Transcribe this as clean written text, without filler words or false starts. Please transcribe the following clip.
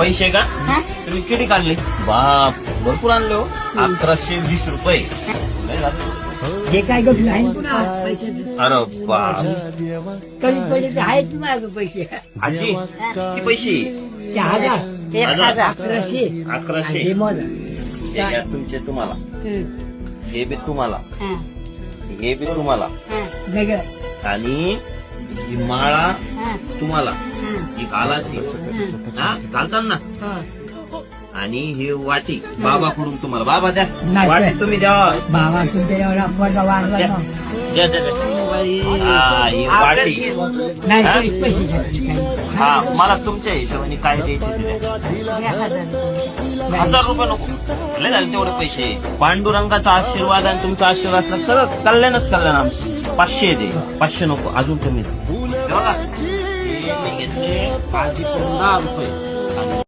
पैसे का तुम्ही किती काढले? बाप भरपूर आणले हो. 1120 रुपये. लय झाले. हे काय गप नाही पुन्हा पैसे अरे बाप. कमी पडले तर आहेत तुम्हाला पैसे आजी किती पैसे? 1000 1100 1100. हे मोजा. हे घ्या तुमचे तुम्हाला. हे बी तुम्हाला. हे बी तुम्हाला. वेगळं आणि ही माळा तुम्हाला. ही घालाची. हा घालताना. आणि ही वाटी बाबाकडून तुम्हाला. बाबा द्या नाही. वाटी तुम्ही द्या. बाबा तुमच्या एवढा पोरगा वाढला द्या. ना. द्या, द्या, द्या. हा, ही वाटी. नाही हा? पैसे घ्या. हा मला तुमच्या हिशोबाने काय द्यायचे ते द्या. 1000 रुपये नको. लय झाले तेवढे पैसे. पांडुरंगाचा आशीर्वाद आणि तुमचा आशीर्वाद असला सगळं कल्याणच कल्याण आमचं. 500 दे. 500 नको अजून कमी दे. हे बघा हे मी घेतले आधी 10 रुपये.